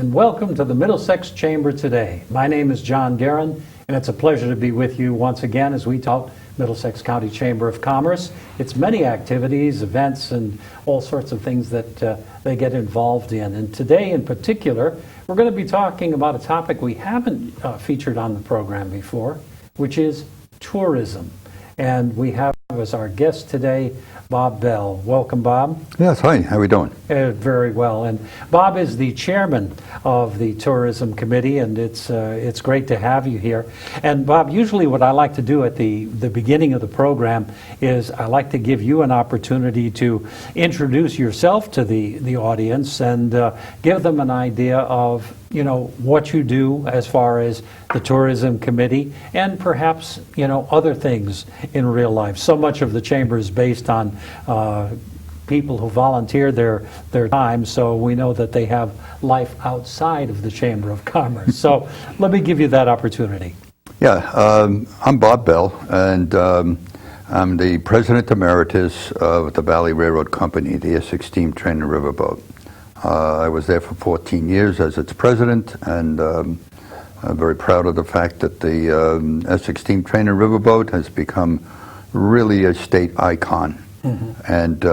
and welcome to the Middlesex Chamber Today. My name is John Guerin, and it's a pleasure to be with you once again as we talk Middlesex County Chamber of Commerce. It's many activities, events, and all sorts of things that they get involved in. And today in particular, we're going to be talking about a topic we haven't featured on the program before, which is tourism. And we have as our guest today, Bob Bell. Welcome, Bob. Yes, hi. How are we doing? Very well. And Bob is the chairman of the Tourism Committee, and it's great to have you here. And Bob, usually what I like to do at the beginning of the program is I like to give you an opportunity to introduce yourself to the audience and give them an idea of what you do as far as the Tourism Committee and perhaps, other things in real life. So much of the chamber is based on people who volunteer their time, so we know that they have life outside of the Chamber of Commerce. So let me give you that opportunity. Yeah, I'm Bob Bell, and I'm the President Emeritus of the Valley Railroad Company, the Essex Steam Train and Riverboat. I was there for 14 years as its president, and I'm very proud of the fact that the Essex Steam Train and Riverboat has become really a state icon. Mm-hmm. And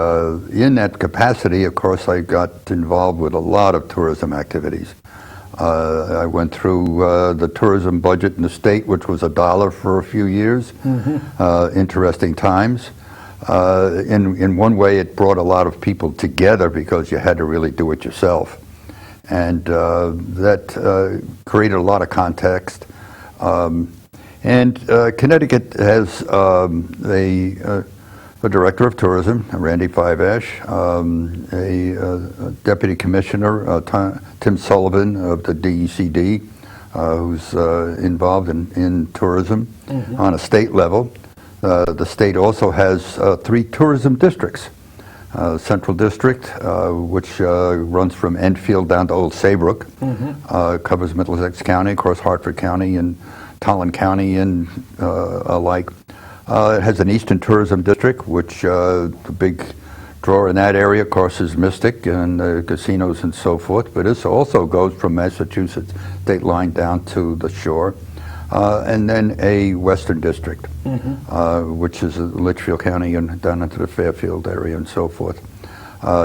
in that capacity, of course, I got involved with a lot of tourism activities. I went through the tourism budget in the state, which was $1 for a few years. Mm-hmm. Interesting times. In one way, it brought a lot of people together because you had to really do it yourself. And that created a lot of context. And Connecticut has a director of tourism, Randy Fiveash, a deputy commissioner, Tim Sullivan of the DECD, who's involved in tourism. Mm-hmm. On a state level. The state also has 3 tourism districts. Central District, which runs from Enfield down to Old Saybrook, mm-hmm. Covers Middlesex County, of course Hartford County and Tolland County and alike. It has an Eastern Tourism District, which the big draw in that area, of course, is Mystic and casinos and so forth. But this also goes from Massachusetts state line down to the shore. And then a Western District, mm-hmm. which is Litchfield County and down into the Fairfield area and so forth.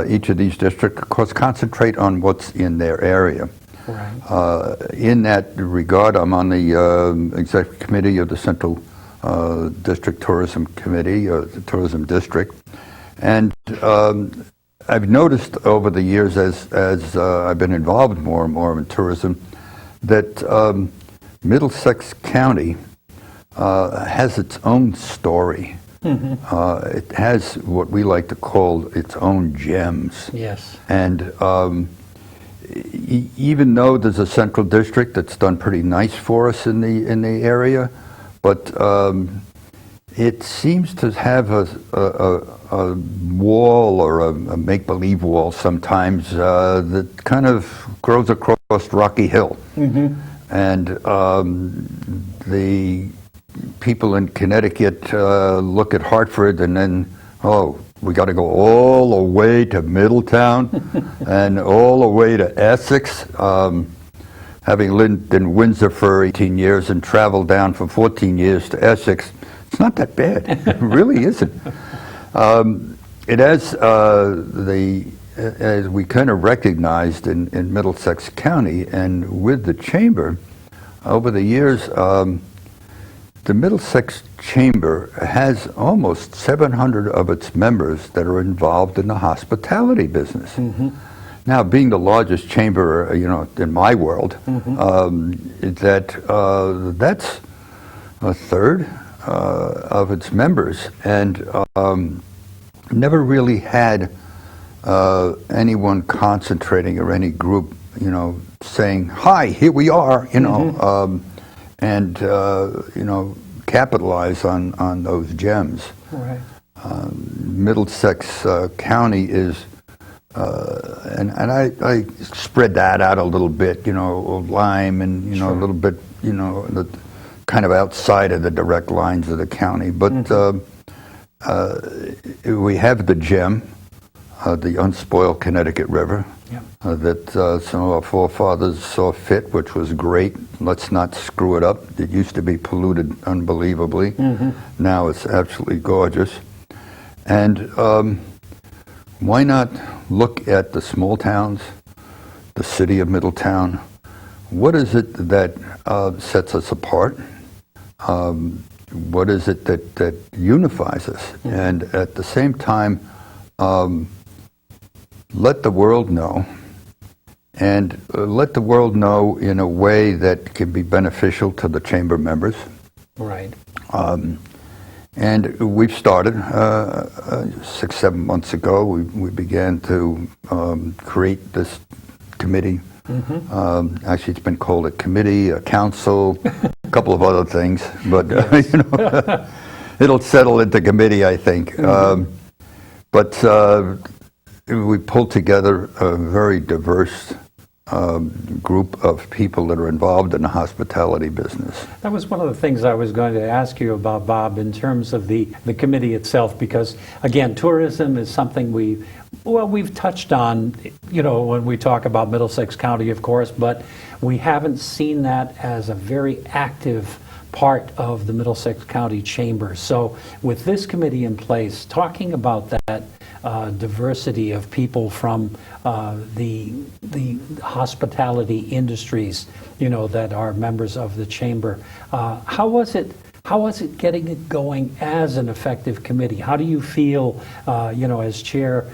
Each of these districts, of course, concentrate on what's in their area. Right. In that regard, I'm on the executive committee of the Central District Tourism Committee, the Tourism District. And I've noticed over the years as I've been involved more and more in tourism that Middlesex County has its own story. Mm-hmm. It has what we like to call its own gems. Yes. And even though there's a central district that's done pretty nice for us in the area, but it seems to have a wall or a make-believe wall sometimes that kind of grows across Rocky Hill. Mm-hmm. And the people in Connecticut look at Hartford and then, we got to go all the way to Middletown and all the way to Essex. Having lived in Windsor for 18 years and traveled down for 14 years to Essex, it's not that bad. It really isn't. It has as we kind of recognized in Middlesex County and with the Chamber, over the years, the Middlesex Chamber has almost 700 of its members that are involved in the hospitality business. Mm-hmm. Now, being the largest chamber, in my world, mm-hmm. That's a third of its members, and never really had anyone concentrating or any group, saying, "Hi, here we are," mm-hmm. And capitalize on those gems. Right. Middlesex County is, and I spread that out a little bit, Lyme and Sure. a little bit, the kind of outside of the direct lines of the county, but. Mm-hmm. We have the gem, the unspoiled Connecticut River. Yeah. that some of our forefathers saw fit, which was great. Let's not screw it up. It used to be polluted unbelievably. Now it's absolutely gorgeous. And why not look at the small towns, the city of Middletown? What is it that sets us apart? What is it that unifies us? And at the same time, let the world know, and let the world know in a way that can be beneficial to the chamber members. Right. And we've started 6-7 months ago. We began to create this committee. Actually, it's been called a committee, a council, a couple of other things, but you know, it'll settle into committee, I think. But we pulled together a very diverse group of people that are involved in the hospitality business. That was one of the things I was going to ask you about, Bob, in terms of the committee itself, because, again, tourism is something we've touched on, you know, when we talk about Middlesex County, of course, but we haven't seen that as a very active part of the Middlesex County Chamber. So with this committee in place, talking about that diversity of people from the hospitality industries, you know, that are members of the chamber, how was it getting it going as an effective committee? How do you feel, you know, as chair,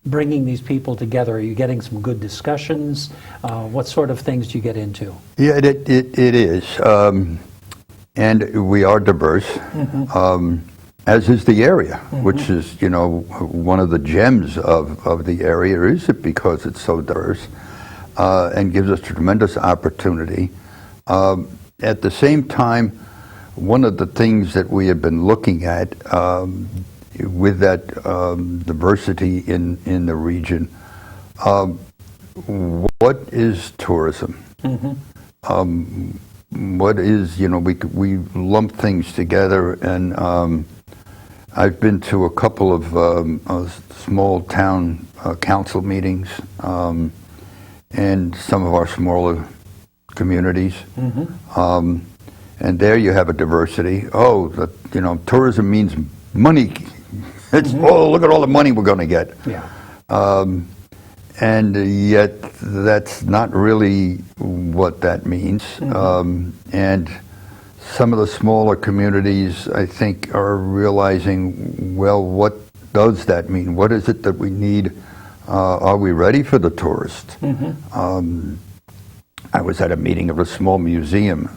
bringing these people together? Are you getting some good discussions? What sort of things do you get into? Yeah, it is. And we are diverse, as is the area, which is, you know, one of the gems of the area, is it because it's so diverse and gives us tremendous opportunity. At the same time, one of the things that we have been looking at with that diversity in the region, what is tourism? What is, you know, we lump things together, and I've been to a couple of small town council meetings and some of our smaller communities. And there you have a diversity. Oh, you know, tourism means money. It's, oh, look at all the money we're going to get. Yeah. And yet that's not really what that means. And some of the smaller communities, I think, are realizing, well, what does that mean? What is it that we need? Are we ready for the tourist? I was at a meeting of a small museum,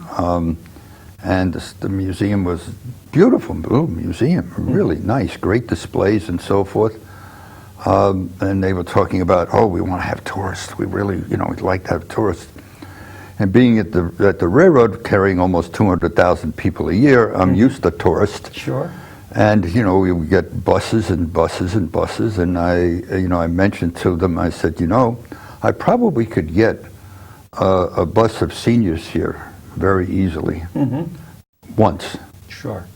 and the museum was beautiful, little museum, really nice, great displays and so forth. And they were talking about, oh, we want to have tourists. We really, you know, we'd like to have tourists. And being at the railroad, carrying almost 200,000 people a year, I'm used to tourists. Sure. And, you know, we get buses and buses and buses. And I mentioned to them, I said, you know, I probably could get a bus of seniors here very easily once. Sure.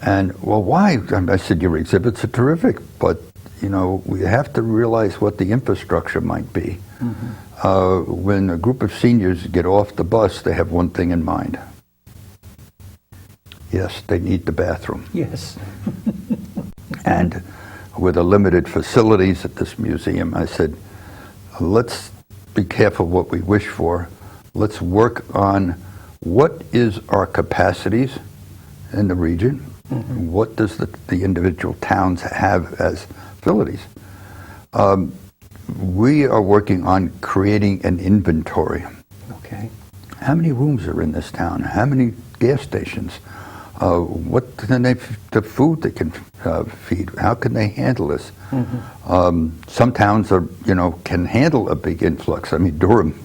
And, well, why? I said, your exhibits are terrific, but, you know, we have to realize what the infrastructure might be. When a group of seniors get off the bus, they have one thing in mind. Yes, they need the bathroom. Yes. And with the limited facilities at this museum, I said, let's be careful what we wish for. Let's work on what is our capacities in the region. What does the individual towns have as facilities? We are working on creating an inventory. Okay. How many rooms are in this town? How many gas stations? What can the food they can feed? How can they handle this? Some towns are, you know, can handle a big influx. I mean, Durham,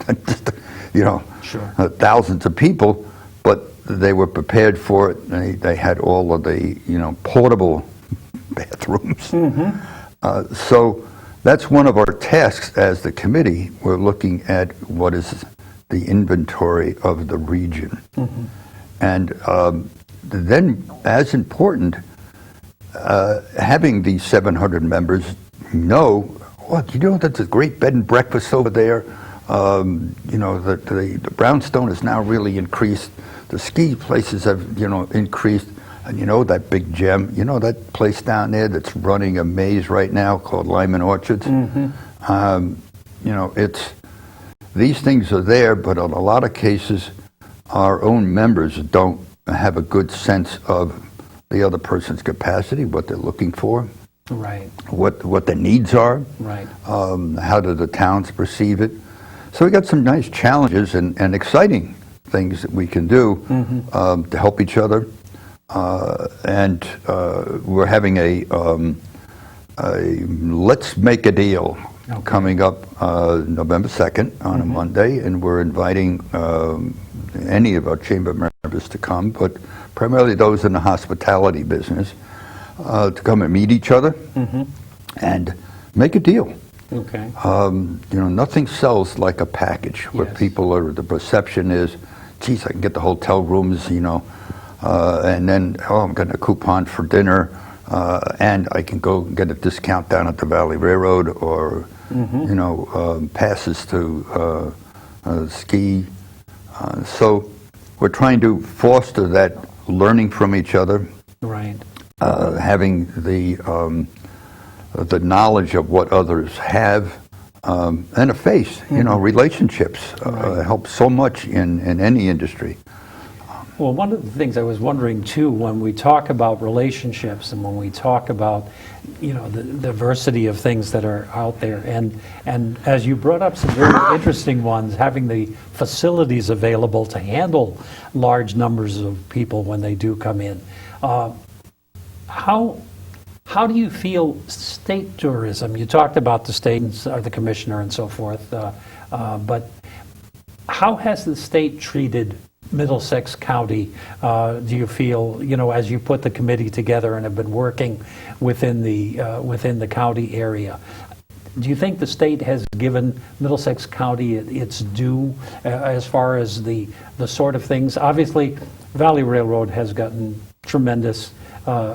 you know, Sure. Thousands of people, but they were prepared for it. They had all of the, you know, portable bathrooms. So that's one of our tasks as the committee. We're looking at what is the inventory of the region. And then, as important, having these 700 members know What, you know, that's a great bed and breakfast over there. You know, the brownstone has now really increased. The ski places have, you know, increased. And you know that big gem, you know that place down there that's running a maze right now called Lyman Orchards? You know, these things are there, but in a lot of cases, our own members don't have a good sense of the other person's capacity, what they're looking for, Right. what their needs are, Right. how do the towns perceive it. So we got some nice challenges and exciting things that we can do to help each other. And we're having a Let's Make a Deal coming up November 2nd on a Monday, and we're inviting any of our chamber members to come, but primarily those in the hospitality business, to come and meet each other and make a deal. Okay. You know, nothing sells like a package where Yes. people are, the perception is, geez, I can get the hotel rooms, you know, and then, oh, I'm getting a coupon for dinner, and I can go get a discount down at the Valley Railroad, or, you know, passes to ski. So we're trying to foster that learning from each other, Right. having the knowledge of what others have, and a face. You know, relationships help so much in any industry. Well, one of the things I was wondering too, when we talk about relationships and when we talk about, you know, the diversity of things that are out there, and as you brought up some very interesting ones, having the facilities available to handle large numbers of people when they do come in. How do you feel state tourism? You talked about the state and the commissioner and so forth, but how has the state treated Middlesex County? Do you feel, you know, as you put the committee together and have been working within the county area, do you think the state has given Middlesex County its due as far as the sort of things? Obviously, Valley Railroad has gotten tremendous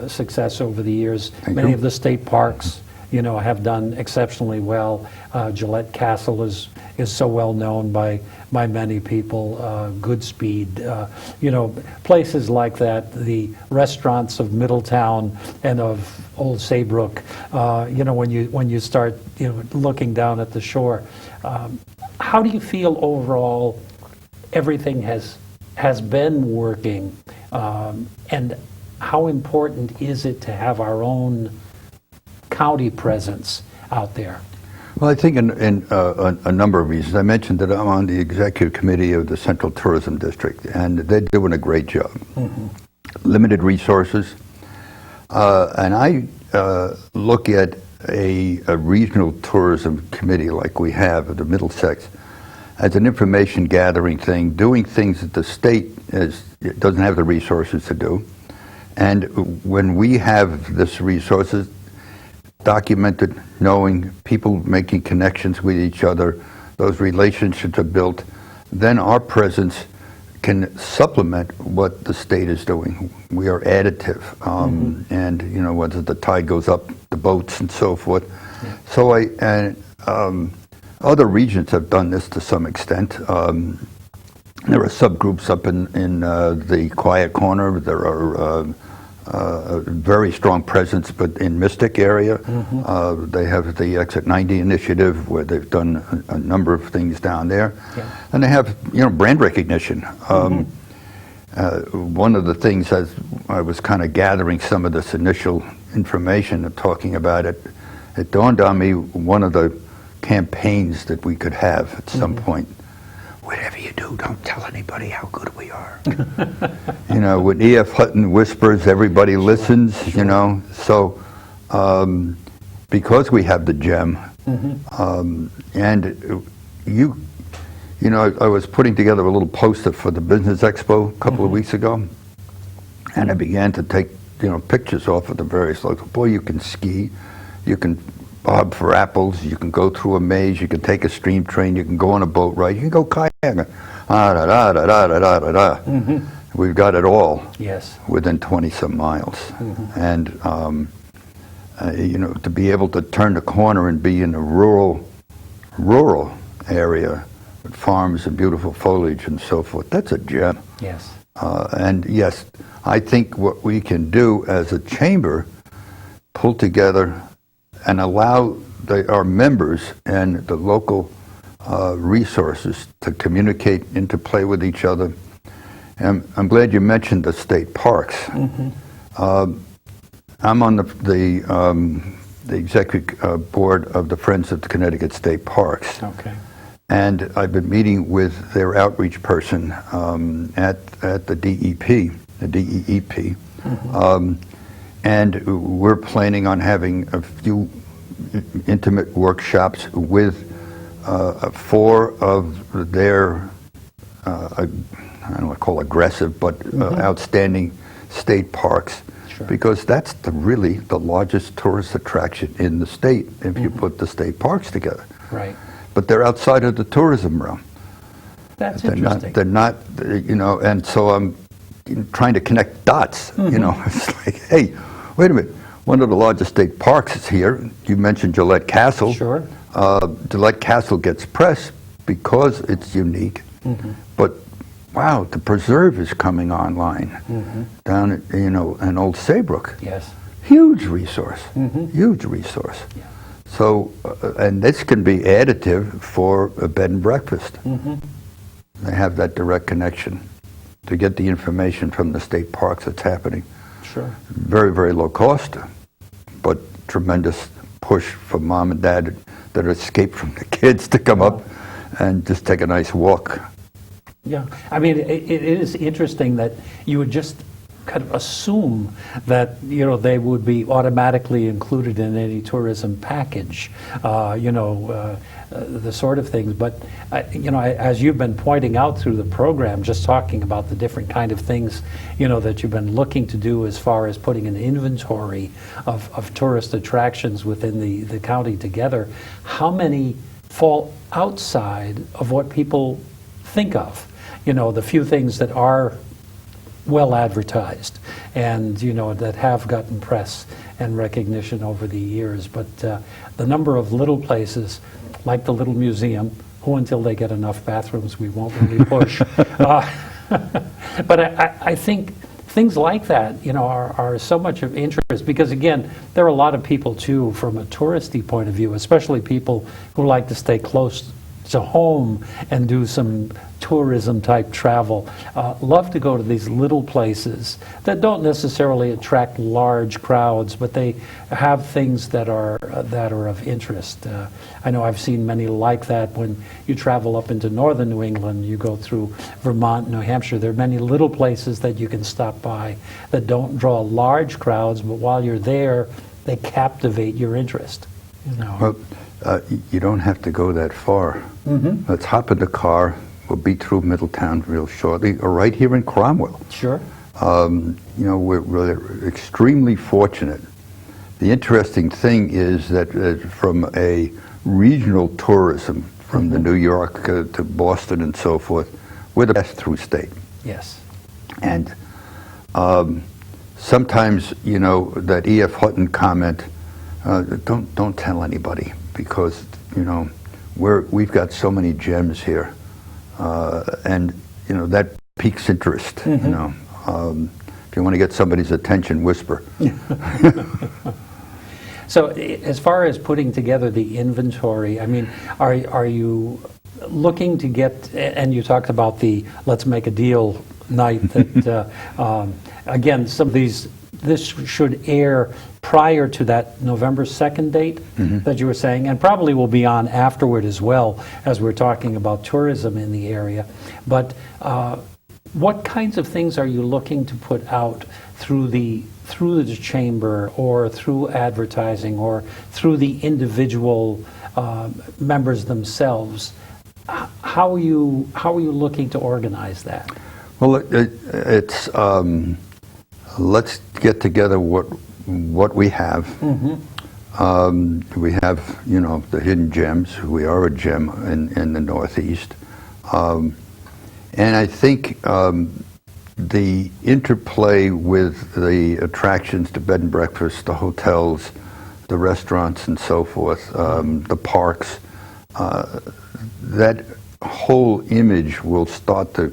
success over the years. Many of the state parks, you know, have done exceptionally well. Gillette Castle is so well known by many people. Goodspeed, you know, places like that. The restaurants of Middletown and of Old Saybrook. You know, when you start, you know, looking down at the shore, how do you feel overall? Everything has been working, and how important is it to have our own county presence out there? Well, I think in a number of reasons. I mentioned that I'm on the executive committee of the Central Tourism District, and they're doing a great job. Limited resources, and I look at a regional tourism committee like we have at the Middlesex as an information gathering thing, doing things that the state doesn't have the resources to do. And when we have this resources, documented, knowing people making connections with each other, those relationships are built, then our presence can supplement what the state is doing. We are additive. And, you know, whether the tide goes up, the boats and so forth. So other regions have done this to some extent. There are subgroups up in the Quiet Corner. There are a very strong presence, but in Mystic area, they have the Exit 90 initiative where they've done a number of things down there, and they have, you know, brand recognition. One of the things, as I was kind of gathering some of this initial information and talking about it, it dawned on me one of the campaigns that we could have at some point. Whatever you do, don't tell anybody how good we are. You know, when E.F. Hutton whispers, everybody listens, you know. So, because we have the gem, and you know, I was putting together a little poster for the Business Expo a couple of weeks ago, and I began to take, you know, pictures off of the various locals. Boy, you can ski, you can bob for apples, you can go through a maze, you can take a stream train, you can go on a boat ride, you can go kayaking. We've got it all. Yes. Within 20 some miles. And to be able to turn the corner and be in a rural area with farms and beautiful foliage and so forth, that's a gem. Yes. And yes, I think what we can do as a chamber, pull together and allow our members and the local resources to communicate, interplay with each other. And I'm glad you mentioned the state parks. I'm on the executive board of the Friends of the Connecticut State Parks. Okay. And I've been meeting with their outreach person at the DEP, the DEEP. And we're planning on having a few intimate workshops with 4 of their, I don't want to call aggressive, but outstanding state parks. Sure. Because that's really the largest tourist attraction in the state if you put the state parks together. Right. But they're outside of the tourism realm. That's They're interesting. they're not, and so I'm trying to connect dots, It's like, hey, wait a minute, one of the largest state parks is here. You mentioned Gillette Castle. Sure. Gillette Castle gets press because it's unique, but wow, the preserve is coming online down at, in Old Saybrook. Yes. Huge resource, huge resource. Yeah. So, and this can be additive for a bed and breakfast. They have that direct connection to get the information from the state parks that's happening. Sure. Very, very low cost, but tremendous push for mom and dad that escape from the kids to come up and just take a nice walk. Yeah, I mean, it is interesting that you would just kind of assume that, they would be automatically included in any tourism package, the sort of things. But, as you've been pointing out through the program, just talking about the different kind of things, that you've been looking to do as far as putting an inventory of tourist attractions within the county together, how many fall outside of what people think of? The few things that are well advertised and, that have gotten press and recognition over the years. But the number of little places, like the little museum, who until they get enough bathrooms, we won't really push. But I think things like that, are so much of interest because, again, there are a lot of people, too, from a touristy point of view, especially people who like to stay close to home and do some tourism type travel, love to go to these little places that don't necessarily attract large crowds, but they have things that are of interest. I know I've seen many like that when you travel up into northern New England, you go through Vermont, New Hampshire, there are many little places that you can stop by that don't draw large crowds, but while you're there, they captivate your interest. Well, you don't have to go that far. Let's hop in the car. We'll be through Middletown real shortly, or right here in Cromwell. Sure. We're extremely fortunate. The interesting thing is that from a regional tourism, from the New York to Boston and so forth, we're the best through state. Yes. And sometimes, that E.F. Hutton comment, don't tell anybody because, we've got so many gems here. And, that piques interest, If you want to get somebody's attention, whisper. So as far as putting together the inventory, I mean, are you looking to get, and you talked about the let's make a deal night that, again, some of these, this should air prior to that November 2nd date that you were saying, and probably will be on afterward as well, as we're talking about tourism in the area. But what kinds of things are you looking to put out through the chamber, or through advertising, or through the individual members themselves? How are you looking to organize that? Well, it's let's get together what we have. We have, the hidden gems. We are a gem in the Northeast. And I think the interplay with the attractions, the bed and breakfast, the hotels, the restaurants and so forth, the parks, that whole image will start to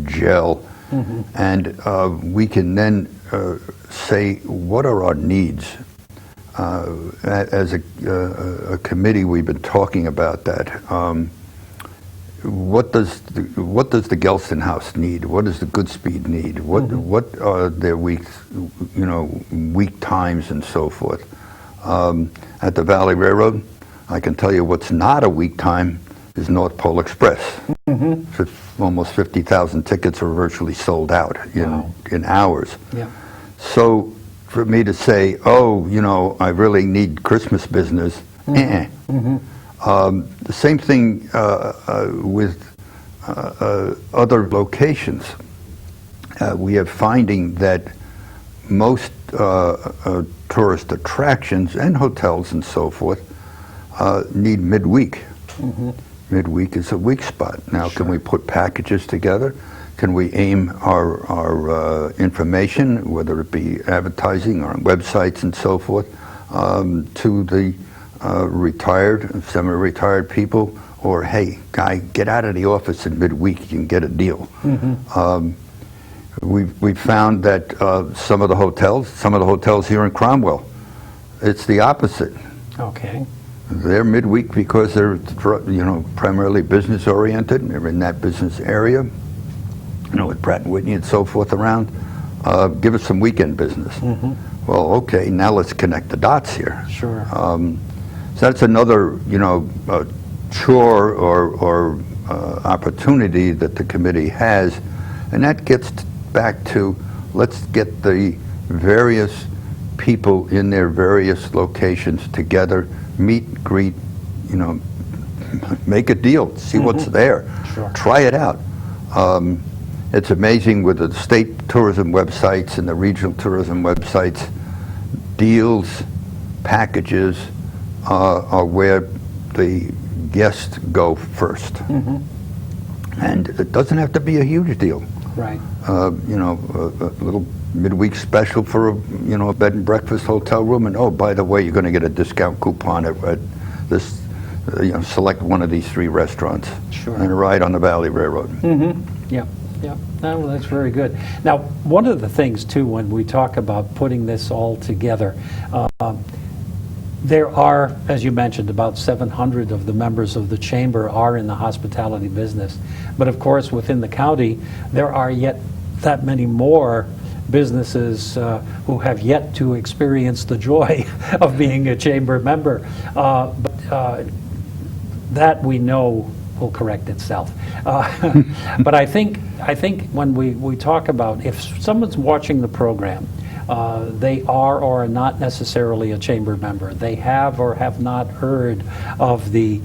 gel, and we can then say, what are our needs? As a committee, we've been talking about that. What does the Gelston House need? What does the Goodspeed need? What are their weak times and so forth? At the Valley Railroad, I can tell you what's not a weak time is North Pole Express. Almost 50,000 tickets are virtually sold out in hours. Yeah. So for me to say, oh, I really need Christmas business, the same thing with other locations. We are finding that most tourist attractions and hotels and so forth need midweek. Midweek is a weak spot. Now, can we put packages together? Can we aim our information, whether it be advertising or on websites and so forth, to the retired, semi-retired people, or hey, guy, get out of the office in midweek, you can get a deal. We've found that some of the hotels here in Cromwell, it's the opposite. Okay. They're midweek because they're primarily business oriented, and they're in that business area, with Pratt & Whitney and so forth around. Give us some weekend business. Well, okay, now let's connect the dots here. Sure. So that's another, chore or opportunity that the committee has, and that gets back to, let's get the various people in their various locations together, meet, greet, make a deal, see what's there. Sure. Try it out. It's amazing with the state tourism websites and the regional tourism websites, deals, packages are where the guests go first. And it doesn't have to be a huge deal. Right. A little midweek special for a bed and breakfast hotel room, and oh, by the way, you're going to get a discount coupon at this, select one of these 3 restaurants. Sure. And a ride on the Valley Railroad. Yeah. No, that's very good. Now, one of the things too, when we talk about putting this all together, there are, as you mentioned, about 700 of the members of the chamber are in the hospitality business. But of course, within the county, there are yet that many more businesses who have yet to experience the joy of being a chamber member. But that we know will correct itself. But I think when we talk about, if someone's watching the program, they are or are not necessarily a chamber member. They have or have not heard of the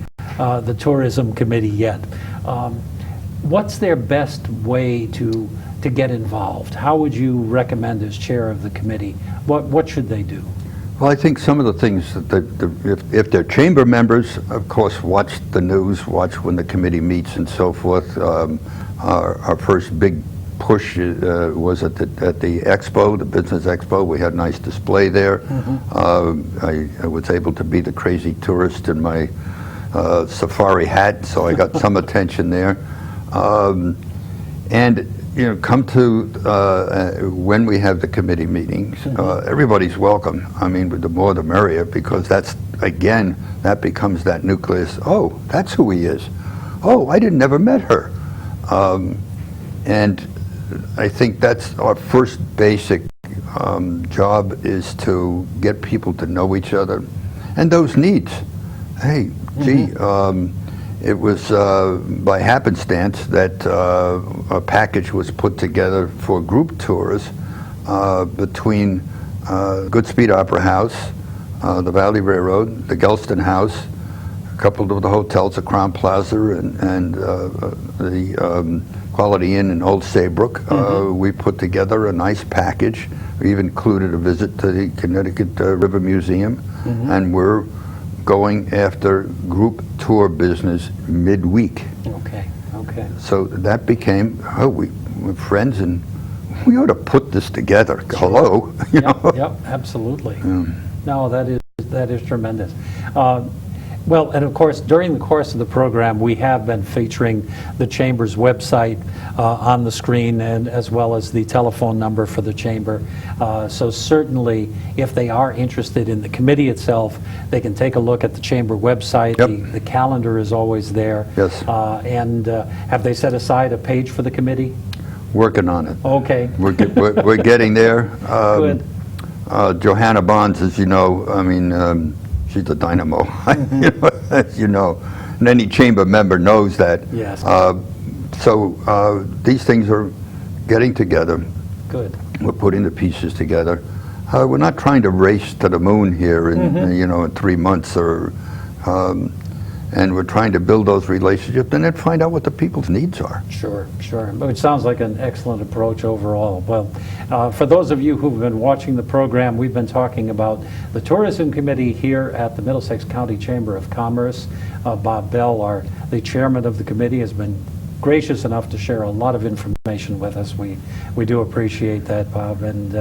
tourism committee yet. What's their best way to get involved? How would you recommend as chair of the committee? What should they do? Well, I think some of the things that if they're chamber members, of course, watch the news, watch when the committee meets and so forth. Our first big push was at the expo, the business expo. We had a nice display there. I was able to be the crazy tourist in my safari hat, so I got some attention there. And come to when we have the committee meetings, everybody's welcome. I mean, the more the merrier, because that's, again, that becomes that nucleus. Oh, that's who he is. Oh, I never met her. And I think that's our first basic job, is to get people to know each other and those needs. Hey, gee, it was by happenstance that a package was put together for group tours between Goodspeed Opera House, the Valley Railroad, the Gelston House, a couple of the hotels, the Crown Plaza, and the Quality Inn in Old Saybrook. We put together a nice package. We even included a visit to the Connecticut River Museum, and we're going after group tour business midweek. Okay. So that became, we're friends and we ought to put this together. Hello. Yep, absolutely. No, that that is tremendous. Well, and of course, during the course of the program, we have been featuring the Chamber's website on the screen, and as well as the telephone number for the Chamber. So certainly, if they are interested in the committee itself, they can take a look at the Chamber website. Yep. The calendar is always there. Yes. And have they set aside a page for the committee? Working on it. Okay. We're getting there. Good. Johanna Bonds, as you know, I mean, she's a dynamo, as you know, and any chamber member knows that. Yes. So these things are getting together. Good. We're putting the pieces together. We're not trying to race to the moon here in in 3 months, or and we're trying to build those relationships and then find out what the people's needs are. Sure, sure. It sounds like an excellent approach overall. Well, for those of you who've been watching the program, we've been talking about the Tourism Committee here at the Middlesex County Chamber of Commerce. Bob Bell, the chairman of the committee, has been gracious enough to share a lot of information with us. We do appreciate that, Bob. And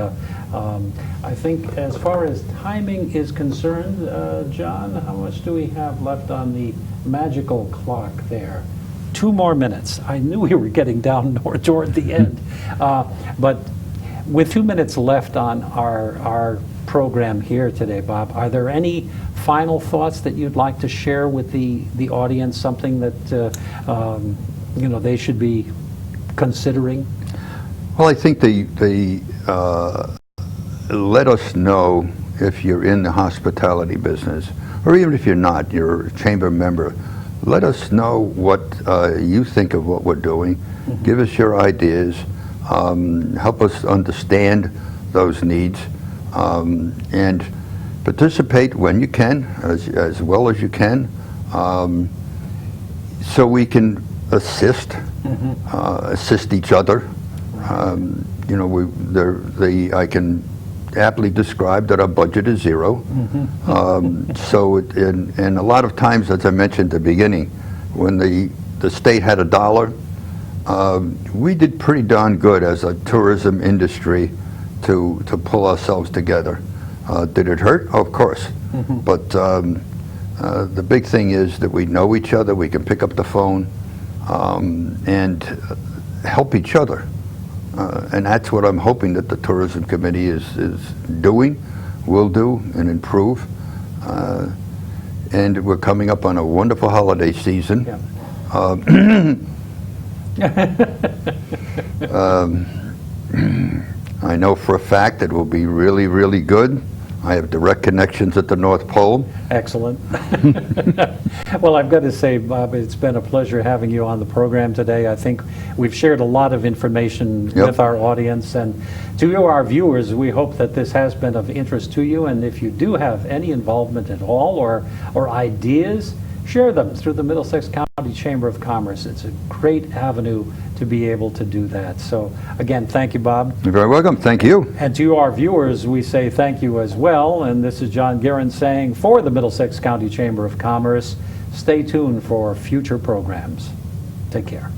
I think as far as timing is concerned, John, how much do we have left on the magical clock there? 2 more minutes. I knew we were getting down toward the end. But with 2 minutes left on our program here today, Bob, are there any final thoughts that you'd like to share with the audience, something that they should be considering? Well, I think they let us know if you're in the hospitality business, or even if you're not, you're a chamber member. Let us know what you think of what we're doing. Give us your ideas. Help us understand those needs, and participate when you can, as well as you can, so we can assist each other. I can aptly describe that our budget is 0. And a lot of times, as I mentioned at the beginning, when the state had $1, we did pretty darn good as a tourism industry to pull ourselves together. Did it hurt? Oh, of course. But the big thing is that we know each other, we can pick up the phone, and help each other. And that's what I'm hoping that the Tourism Committee is doing, will do, and improve. And we're coming up on a wonderful holiday season. I know for a fact it will be really, really good. I have direct connections at the North Pole. Excellent. Well, I've got to say, Bob, it's been a pleasure having you on the program today. I think we've shared a lot of information with our audience, and to you, our viewers, we hope that this has been of interest to you. And if you do have any involvement at all or ideas, share them through the Middlesex County Chamber of Commerce. It's a great avenue to be able to do that. So again, thank you, Bob. You're very welcome. Thank you. And to our viewers, we say thank you as well. And this is John Guerin saying for the Middlesex County Chamber of Commerce, stay tuned for future programs. Take care.